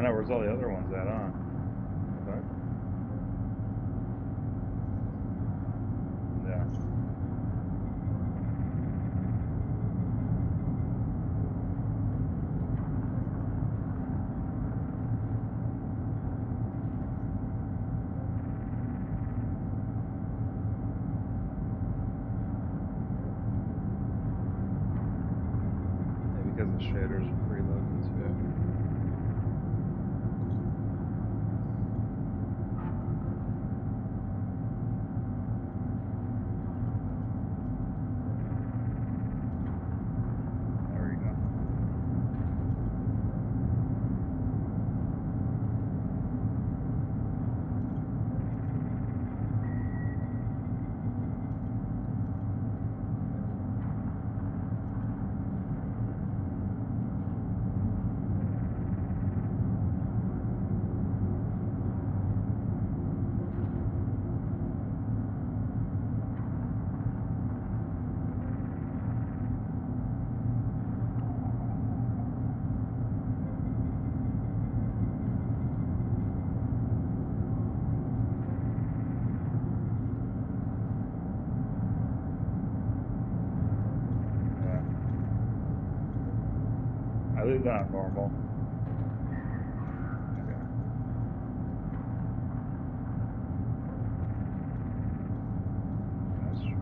I know, where's all the other ones at, huh? Okay. Yeah. Yeah, because the shaders are preloading too. There we go. Yeah. I leave that on normal. Okay. That's true.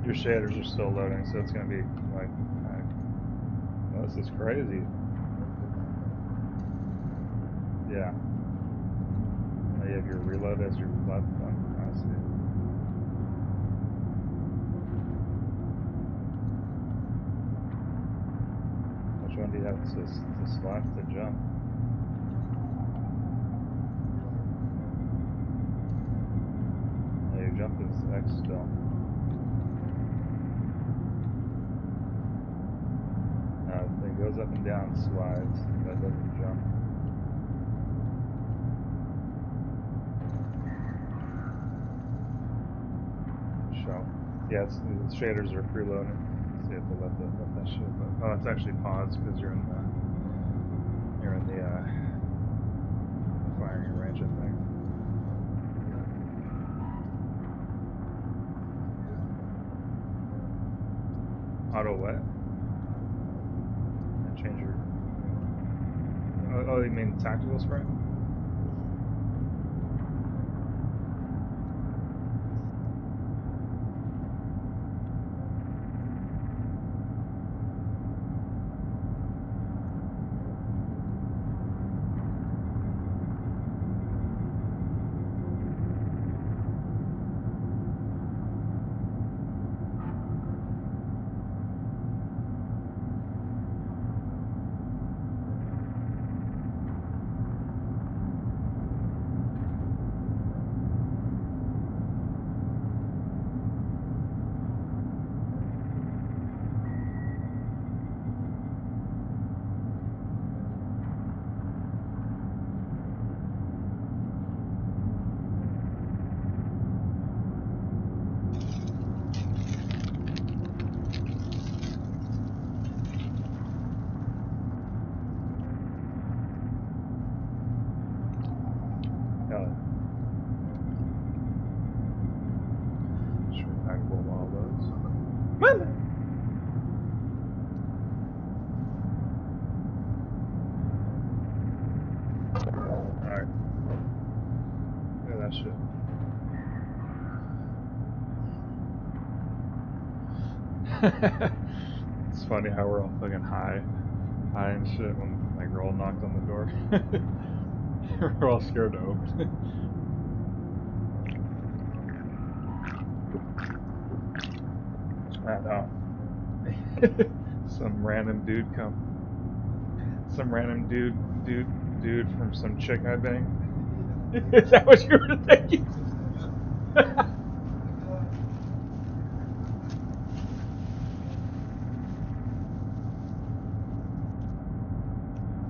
Your shaders are still loading, so it's gonna be like, oh, this is crazy. Yeah. Oh, you have your reload as your left one. I see. Which one do you have to slap to jump? Your jump is X still. It goes up and down, slides, but it doesn't jump. The shell. Yeah, the shaders are preloading, so you have to let that shit load. Oh, it's actually paused because you're in the firing range, I think. Auto what? And change your. I mean, oh, you mean tactical spray? Hell yeah. Straight tactical while it loads. All right. Look at that shit. It's funny how we're all fucking high and shit when my girl knocked on the door. We're all scared to open it. I know. Some random dude come. Some random dude from some chick I banged. Is that what you were thinking?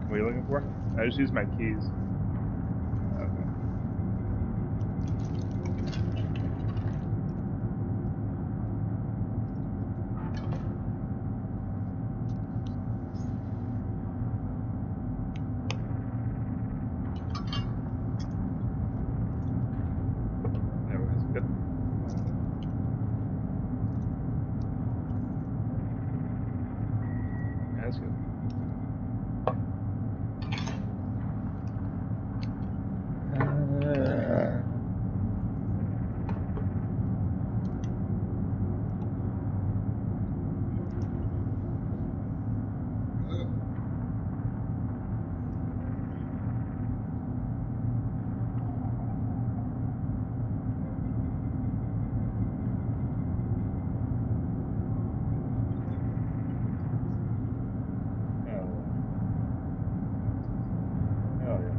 What are you looking for? I just used my keys. Okay. There we go. Is it good? Okay. Yeah, that's good. Hell yeah. Hell yeah.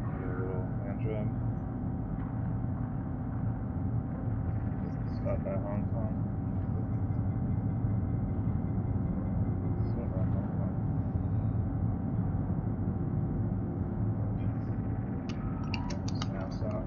I get a little hand drum. Stop by Hong Kong. Stop by Hong Kong. Snaps out.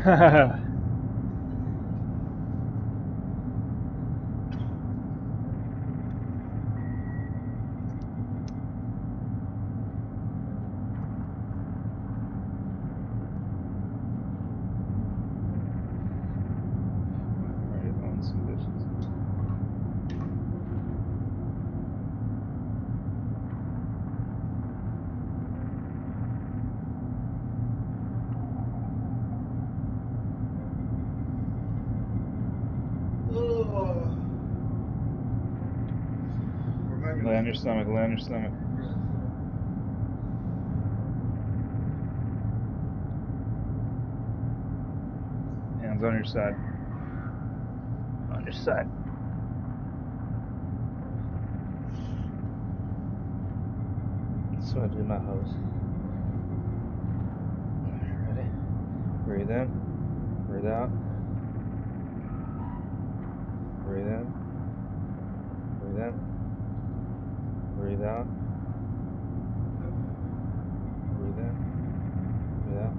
Alright, own some bitches. Lay on your stomach, lay on your stomach. Hands on your side. On your side. That's what I do my hose. Ready? Breathe in. Breathe out. Breathe in. Breathe in. Breathe out. Breathe in. Breathe out.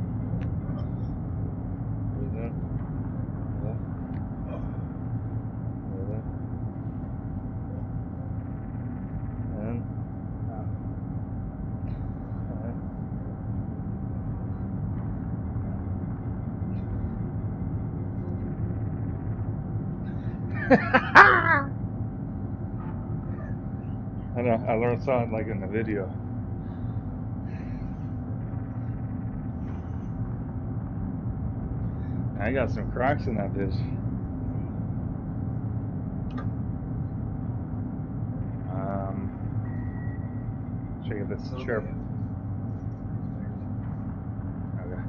Breathe in. Breathe out. Breathe in. In. Out. In. Out. I know. I learned something like in the video. I got some Crocs in that bitch. Um, should I get this chair? Okay.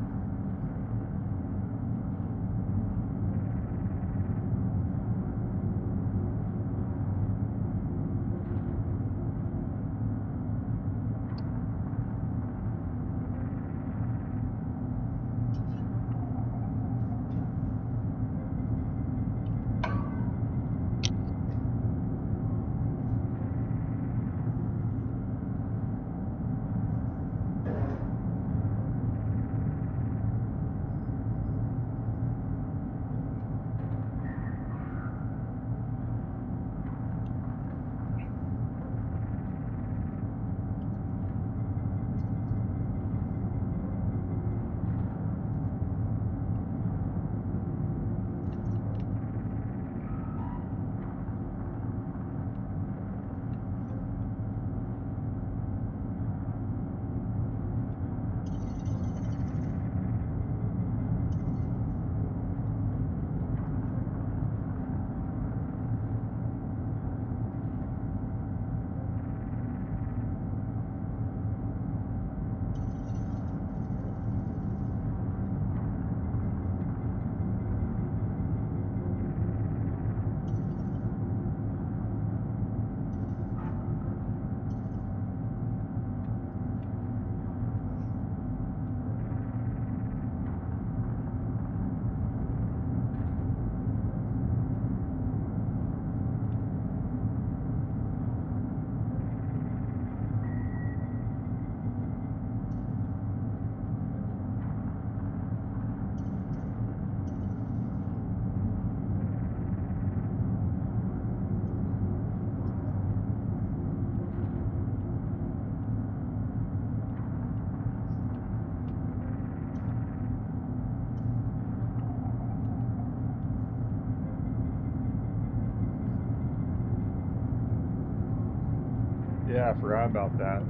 Yeah, I forgot about that.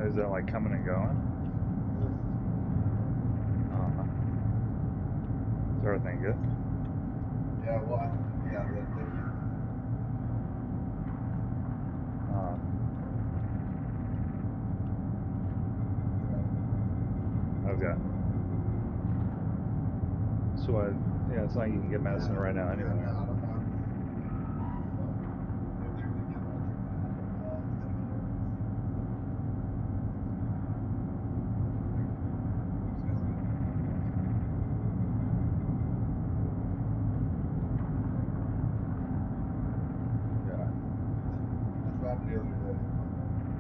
Is it like coming and going? Uh, is everything good? Yeah, well, yeah, the Houston Uh, they're out there watching. okay. So yeah, it's not like you can get medicine right now Yeah, anyway. no, I don't want. Well, they're gonna get all dramatic. Oh, it's gonna get emergency room stuff like that. They're gonna be fine. You just gotta spend more time watching. Yeah. That's what happened the other day.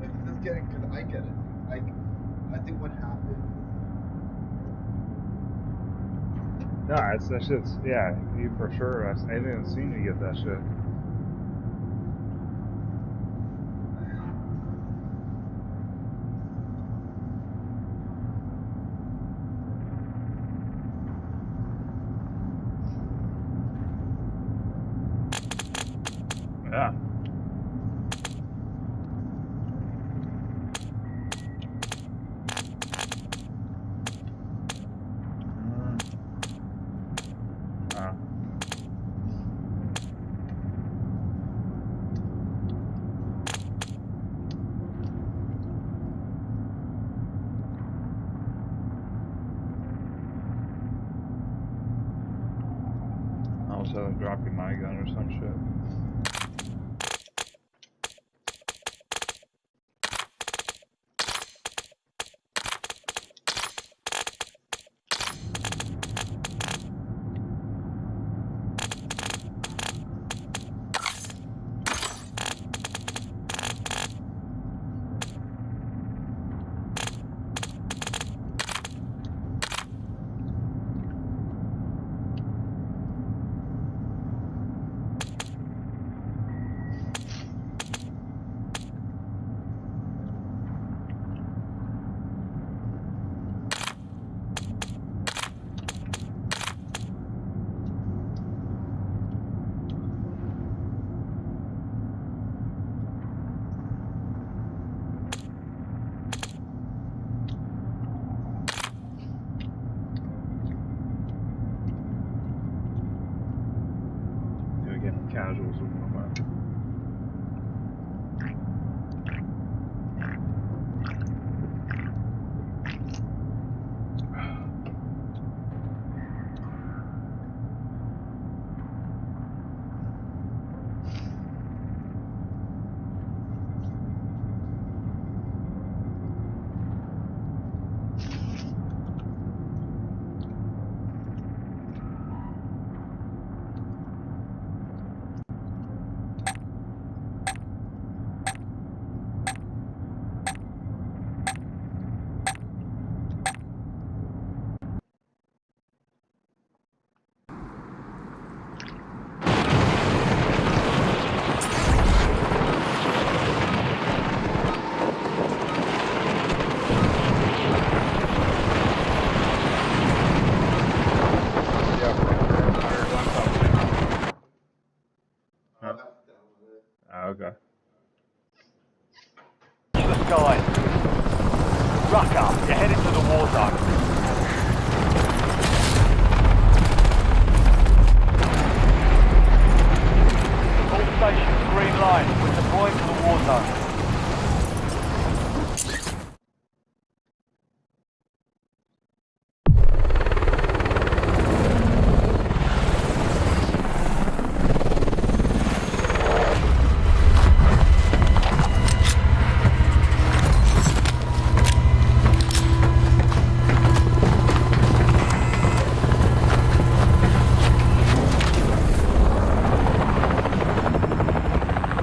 Like, cause it's getting, cause I get it, dude. I think what happened is. No, it's that shit's yeah, you for sure. I didn't see you get that shit. Yeah. Mm. Uh, I almost had to drop you my gun or some shit. You're getting casuals with one of my. Yeah, for sure. I heard one something. Huh? Okay. The sky. Rucker, you're headed to the war zone. All stations green light. We're deploying to the war zone.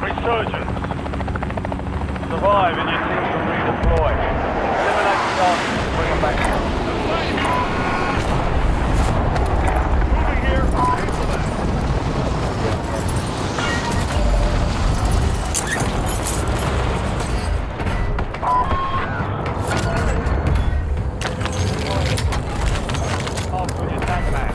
Resurgence. Survive and your team will redeploy. Eliminate the targets and bring them back down. Moving here. Off with your tank man.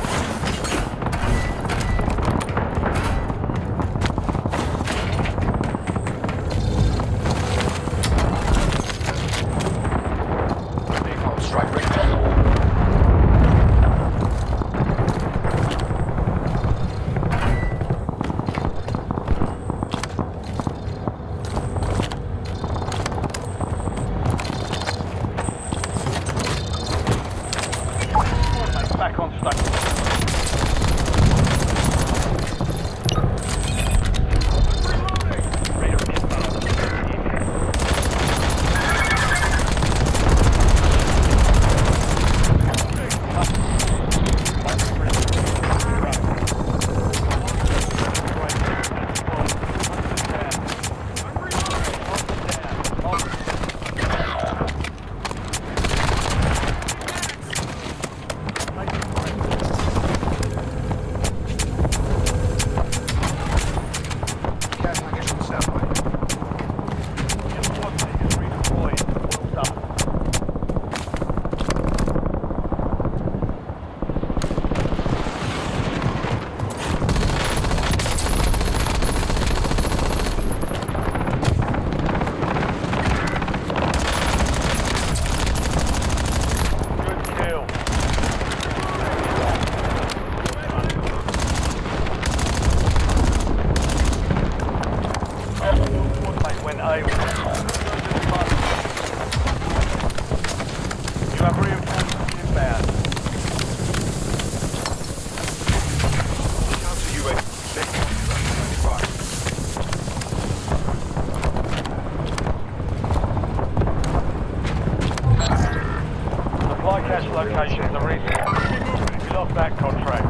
cache locations are in. We lost that contract.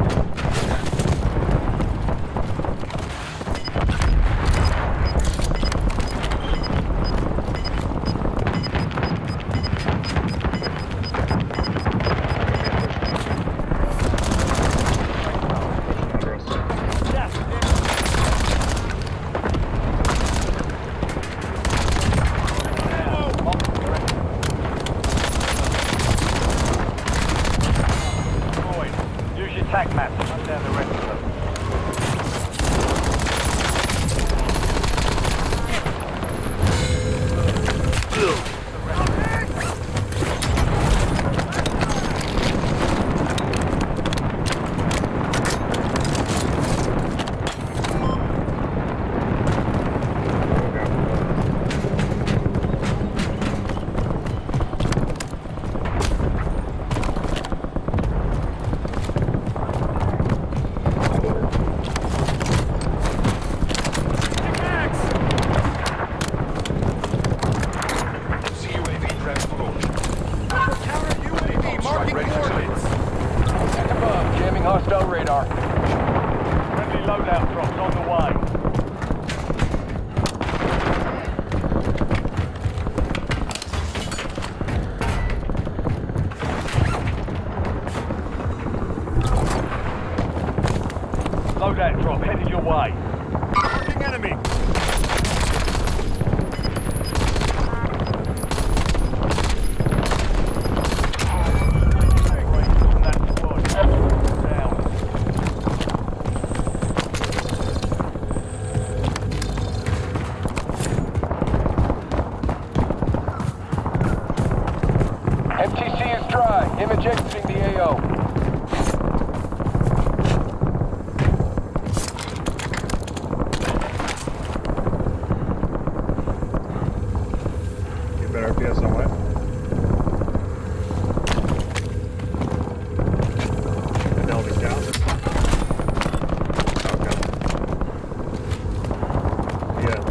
Attack map to hunt down the rest of them. Hostile radar. Friendly loadout drops on the way. Loadout drop headed your way. Marking enemy. MTC is dry. Image exiting the AO. Get better FPS on what? Fidelity count. Okay. Yeah.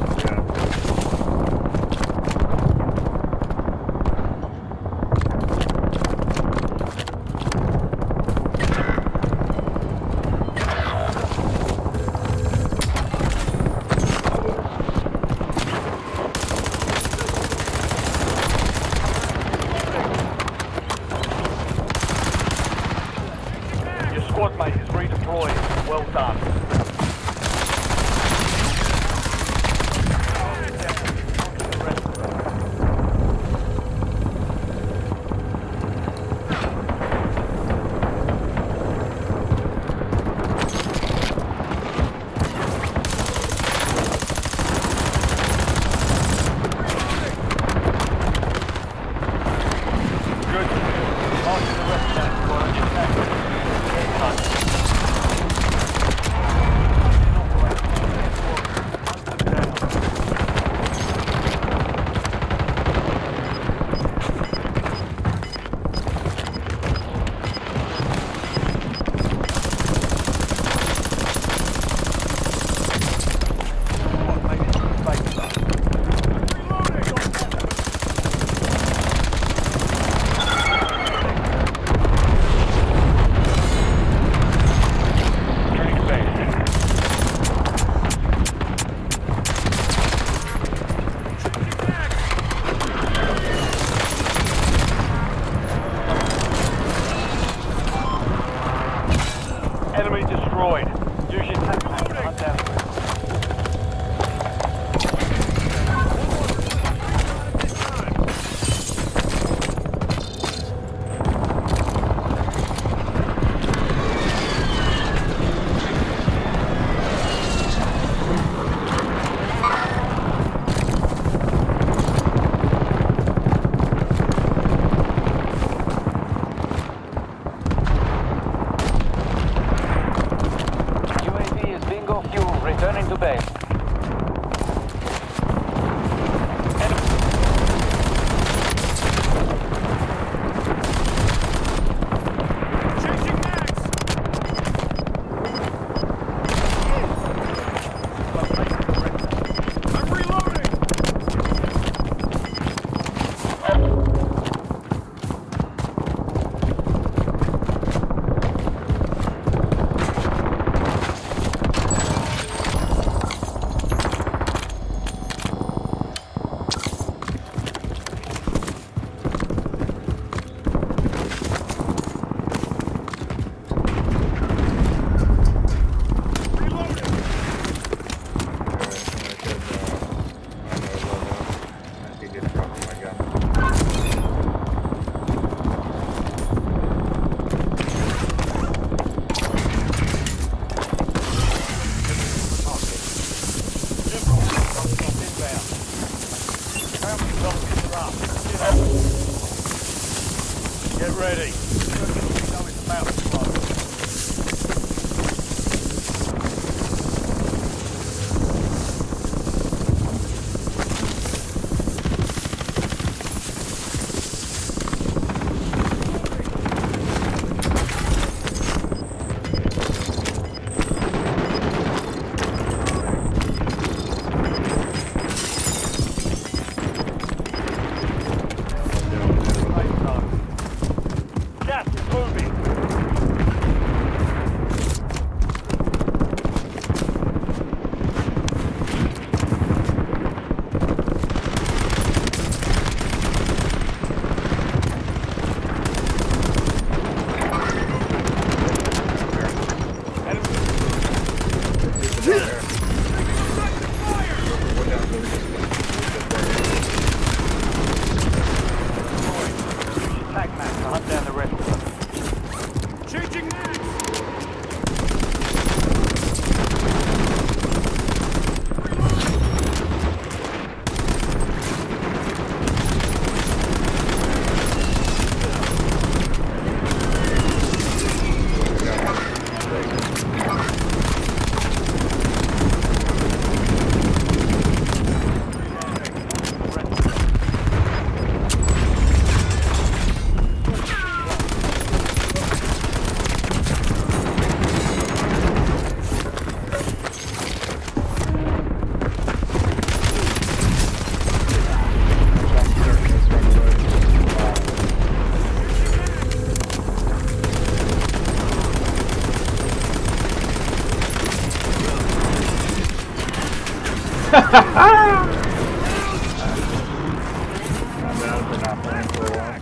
dropping my gun. Get ready. Gas is moving. Attack map to hunt down the rest of them. Changing mag! I'm down for not playing for a while.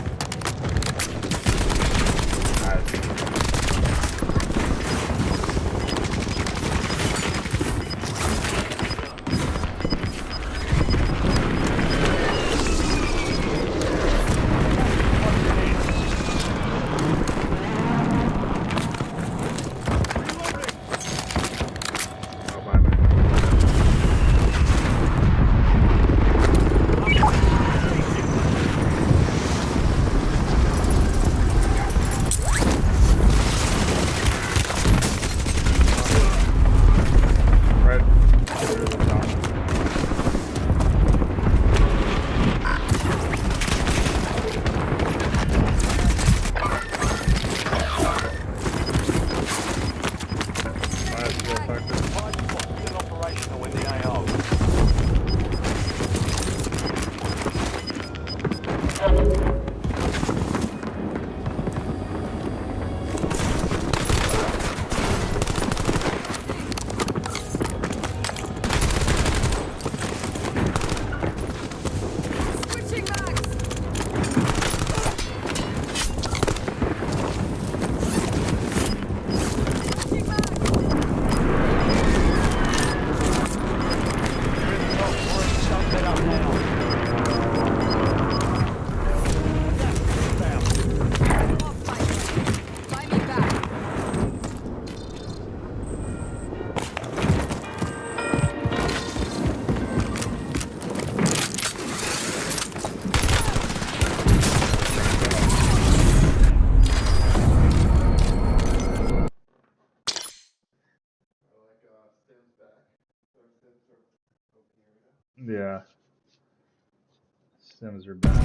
Yeah. Sims are bad.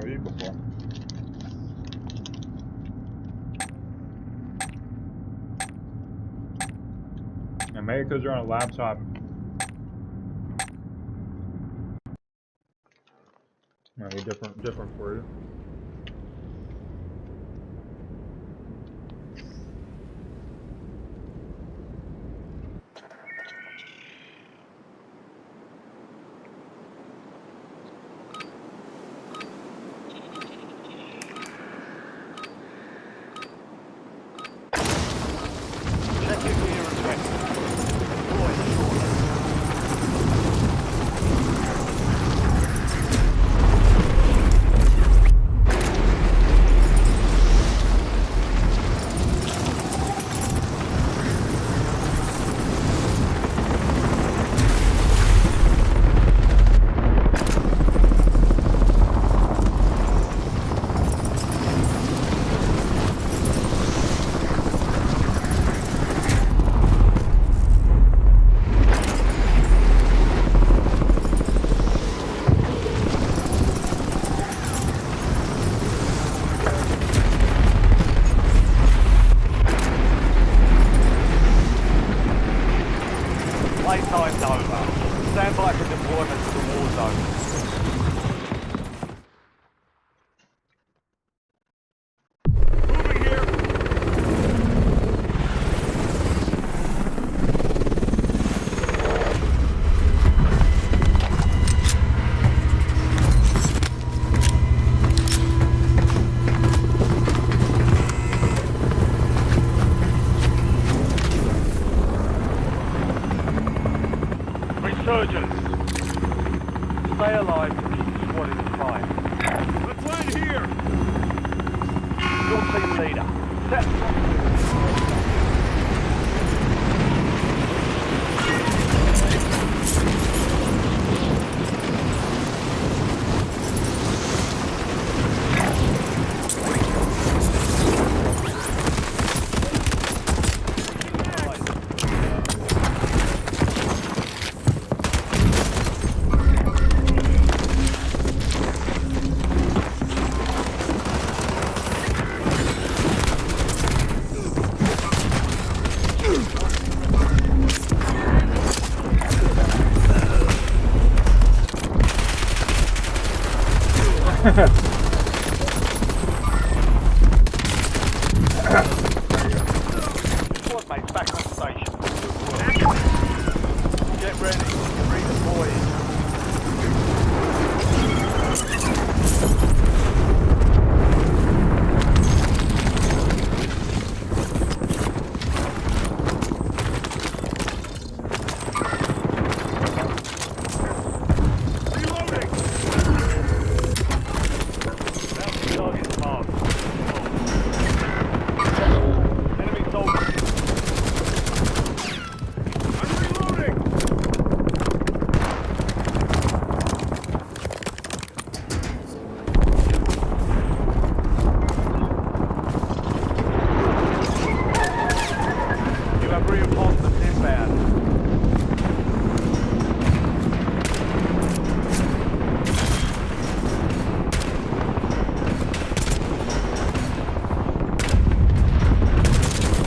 with you before. And maybe because you're on a laptop, maybe different for you. Check your gear and weapons. Deploy shortly. Playtime's over. Stand by for deployment to the war zone. Moving here. Resurgence. Stay alive to keep the squad in the fight. Let's land here. Your team leader. Set. Squad mates back on station. Get ready. Redeploy. Reloading. Target marked. Enemy soldiers. I'm reloading. You have reinforcements inbound.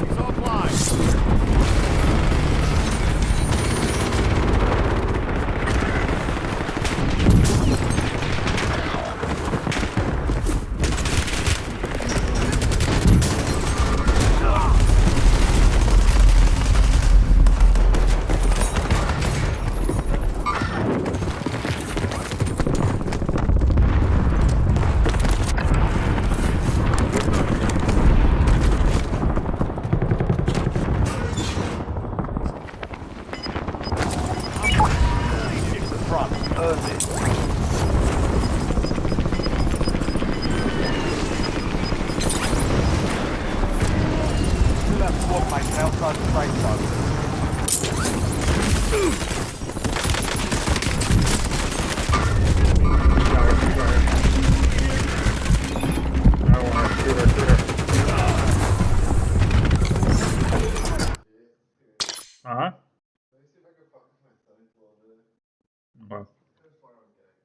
He's offline. Hit the front. Earth it. Still have squad mates outside the safe zone. I don't want to shoot her. Uh-huh. Let me see if I can focus my settings a little bit. Well, That's far I'm getting.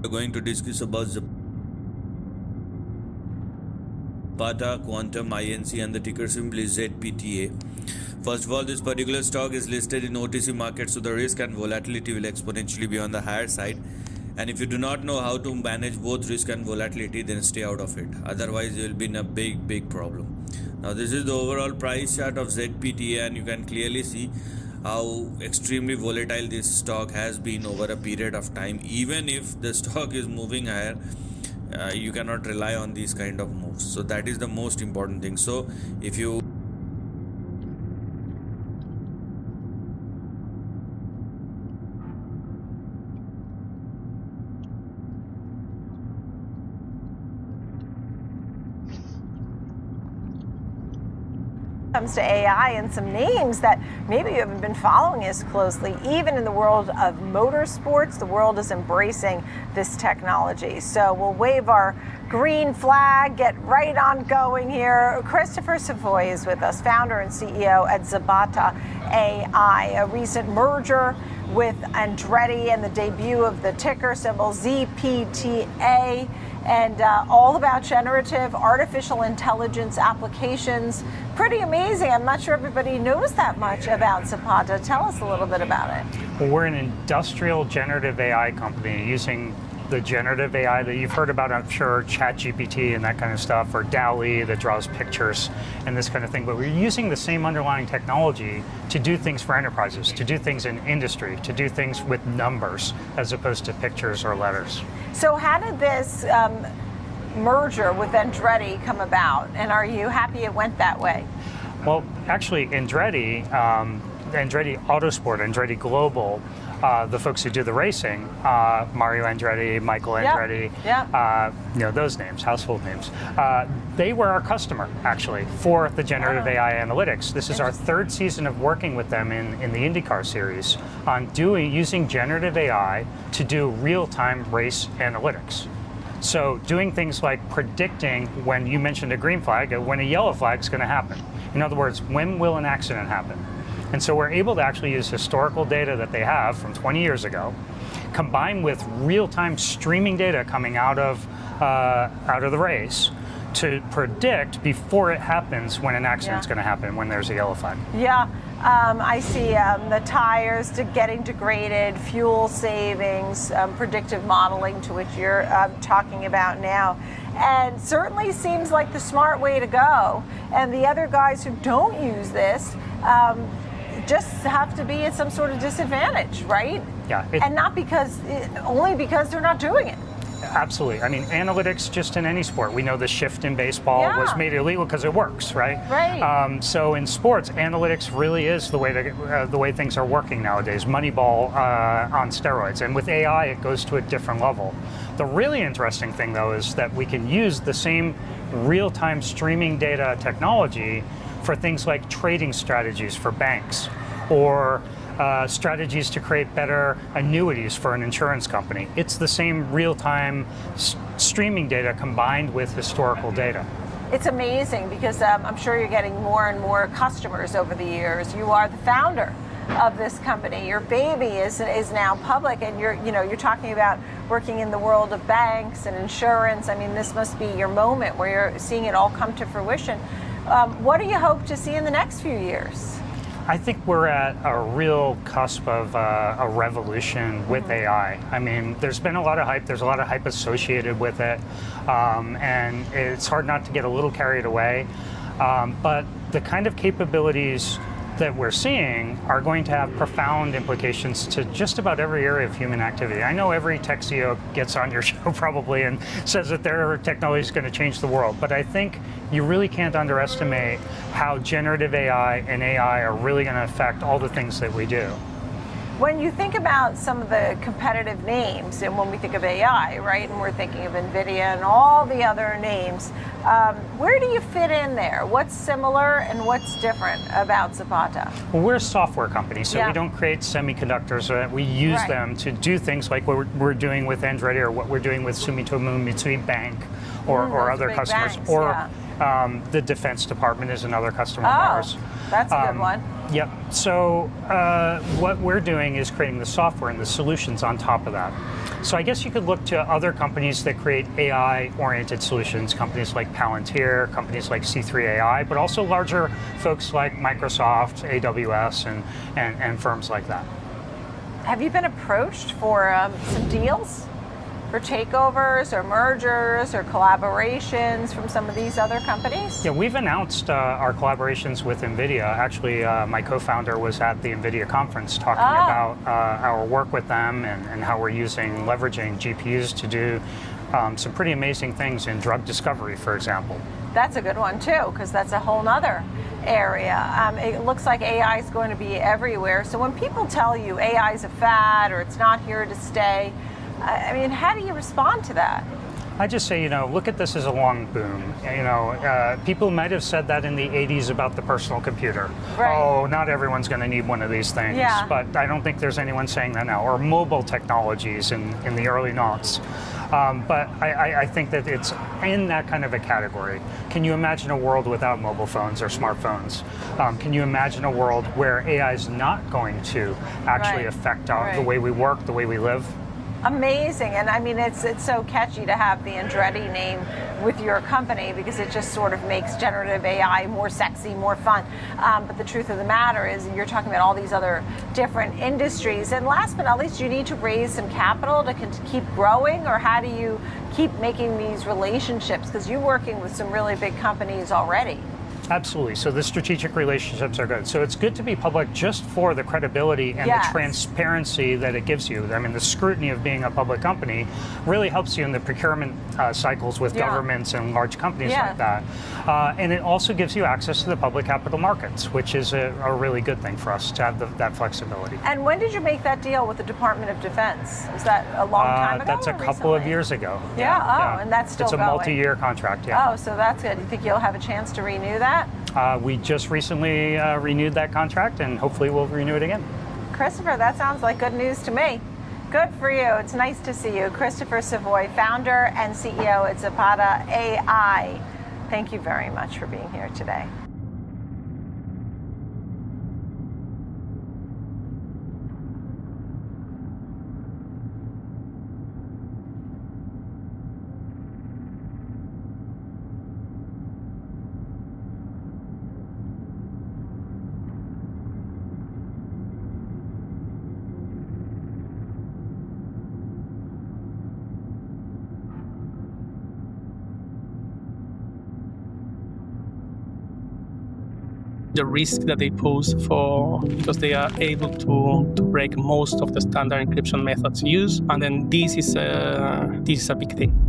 We're going to discuss about Zapata Quantum INC and the ticker symbol is ZPTA. First of all, this particular stock is listed in OTC market, so the risk and volatility will exponentially be on the higher side. And if you do not know how to manage both risk and volatility, then stay out of it. Otherwise, you will be in a big problem. Now, this is the overall price chart of ZPTA, and you can clearly see how extremely volatile this stock has been over a period of time. Even if the stock is moving higher, you cannot rely on these kind of moves. So that is the most important thing. So if you comes to AI and some names that maybe you haven't been following as closely. Even in the world of motorsports, the world is embracing this technology. So we'll wave our green flag, get right on going here. Christopher Savoy is with us, founder and CEO at Zapata AI, a recent merger with Andretti and the debut of the ticker symbol ZPTA, and all about generative artificial intelligence applications. Pretty amazing. I'm not sure everybody knows that much about Zapata. Tell us a little bit about it. Well, we're an industrial generative AI company using the generative AI that you've heard about, I'm sure, ChatGPT and that kind of stuff, or DALL-E that draws pictures and this kind of thing. But we're using the same underlying technology to do things for enterprises, to do things in industry, to do things with numbers as opposed to pictures or letters. So how did this merger with Andretti come about? And are you happy it went that way? Well, actually, Andretti Autosport, Andretti Global, the folks who do the racing, Mario Andretti, Michael Andretti, those names, household names, they were our customer, actually, for the generative AI analytics. This is our third season of working with them in the IndyCar series on using generative AI to do real-time race analytics. So doing things like predicting when you mentioned a green flag, when a yellow flag is going to happen. In other words, when will an accident happen? And so we're able to actually use historical data that they have from 20 years ago, combined with real-time streaming data coming out of the race to predict before it happens when an accident's going to happen, when there's a yellow flag. Yeah, I see the tires getting degraded, fuel savings, predictive modeling, to which you're talking about now. And certainly seems like the smart way to go. And the other guys who don't use this just have to be at some sort of disadvantage, right? Yeah. And not only because they're not doing it. Absolutely. I mean, analytics just in any sport. We know the shift in baseball was made illegal because it works, right? Right. So in sports, analytics really is the way things are working nowadays. Moneyball on steroids. And with AI, it goes to a different level. The really interesting thing, though, is that we can use the same real-time streaming data technology for things like trading strategies for banks, or strategies to create better annuities for an insurance company. It's the same real-time streaming data combined with historical data. It's amazing because I'm sure you're getting more and more customers over the years. You are the founder of this company. Your baby is now public, and you're talking about working in the world of banks and insurance. I mean, this must be your moment where you're seeing it all come to fruition. What do you hope to see in the next few years? I think we're at a real cusp of a revolution with AI. I mean, there's been a lot of hype. There's a lot of hype associated with it. And it's hard not to get a little carried away. But the kind of capabilities that we're seeing are going to have profound implications to just about every area of human activity. I know every tech CEO gets on your show probably and says that their technology is going to change the world, but I think you really can't underestimate how generative AI and AI are really going to affect all the things that we do. When you think about some of the competitive names, and when we think of AI, right, and we're thinking of NVIDIA and all the other names, where do you fit in there? What's similar and what's different about Zapata? Well, we're a software company, so we don't create semiconductors. We use them to do things like what we're doing with Andretti, or what we're doing with Sumitomo Mitsui Bank, or other big customers. banks, Or yeah. the Defense Department is another customer of ours. That's a good one. Yep. So what we're doing is creating the software and the solutions on top of that. So I guess you could look to other companies that create AI-oriented solutions, companies like Palantir, companies like C3 AI, but also larger folks like Microsoft, AWS, and firms like that. Have you been approached for some deals? For takeovers or mergers or collaborations from some of these other companies? Yeah, we've announced our collaborations with NVIDIA. Actually, my co-founder was at the NVIDIA conference talking about our work with them and how we're leveraging GPUs to do some pretty amazing things in drug discovery, for example. That's a good one too, because that's a whole nother area. It looks like AI is going to be everywhere. So when people tell you AI is a fad or it's not here to stay, I mean, how do you respond to that? I just say, look at this as a long boom. People might have said that in the 80s about the personal computer. Right. Oh, not everyone's going to need one of these things. Yeah. But I don't think there's anyone saying that now. Or mobile technologies in the early noughts. But I think that it's in that kind of a category. Can you imagine a world without mobile phones or smartphones? Can you imagine a world where AI is not going to actually affect the way we work, the way we live? Amazing, and I mean it's so catchy to have the Andretti name with your company because it just sort of makes generative AI more sexy, more fun. But the truth of the matter is you're talking about all these other different industries. And last but not least, you need to raise some capital to keep growing, or how do you keep making these relationships? Because you're working with some really big companies already. Absolutely. So the strategic relationships are good. So it's good to be public just for the credibility and the transparency that it gives you. I mean, the scrutiny of being a public company really helps you in the procurement cycles with governments and large companies like that. And it also gives you access to the public capital markets, which is a really good thing for us to have that flexibility. And when did you make that deal with the Department of Defense? Is that a long time ago? That's a couple of years ago. Yeah. And that's still It's a going. multi-year contract, yeah. Oh, so that's good. You think you'll have a chance to renew that? We just recently renewed that contract, and hopefully we'll renew it again. Christopher, that sounds like good news to me. Good for you. It's nice to see you. Christopher Savoy, founder and CEO at Zapata AI. Thank you very much for being here today. The risk that they pose because they are able to break most of the standard encryption methods used, and then this is a big thing.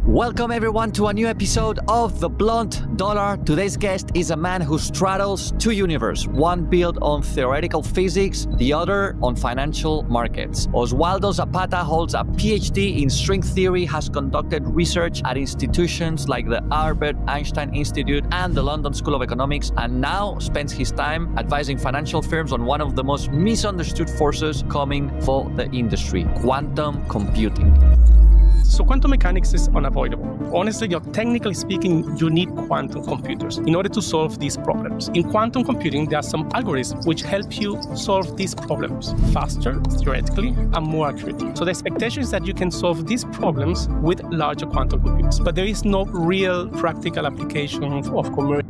Welcome everyone to a new episode of The Blunt Dollar. Today's guest is a man who straddles two universes, one built on theoretical physics, the other on financial markets. Oswaldo Zapata holds a PhD in string theory, has conducted research at institutions like the Albert Einstein Institute and the London School of Economics, and now spends his time advising financial firms on one of the most misunderstood forces coming for the industry, quantum computing. So quantum mechanics is unavoidable. Honestly, technically speaking, you need quantum computers in order to solve these problems. In quantum computing, there are some algorithms which help you solve these problems faster, theoretically, and more accurately. So the expectation is that you can solve these problems with larger quantum computers. But there is no real practical application of commercial.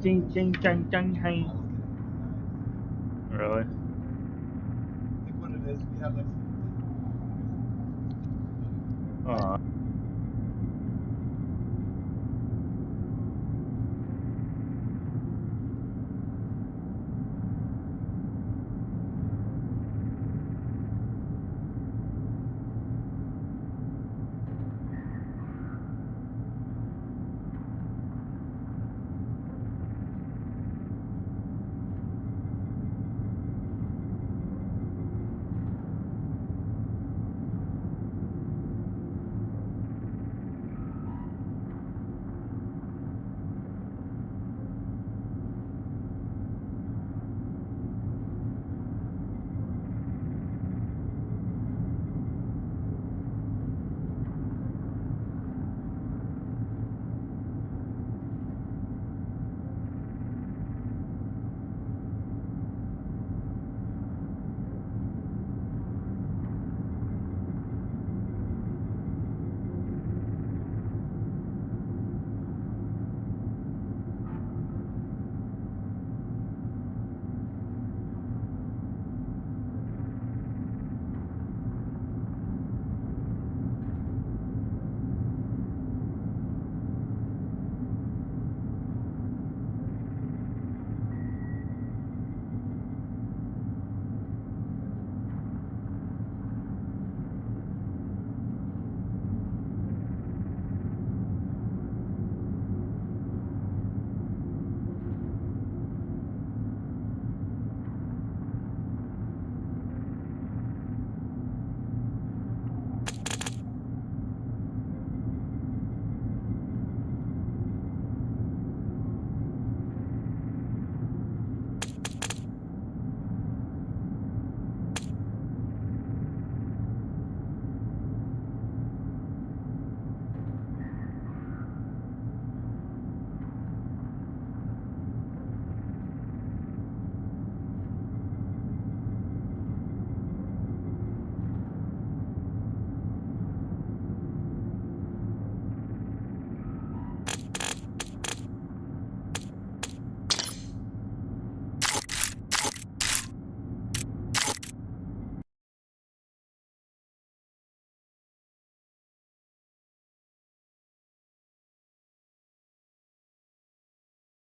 Ching ching chang chang hey. Really? I think what it is, we have like. Aw.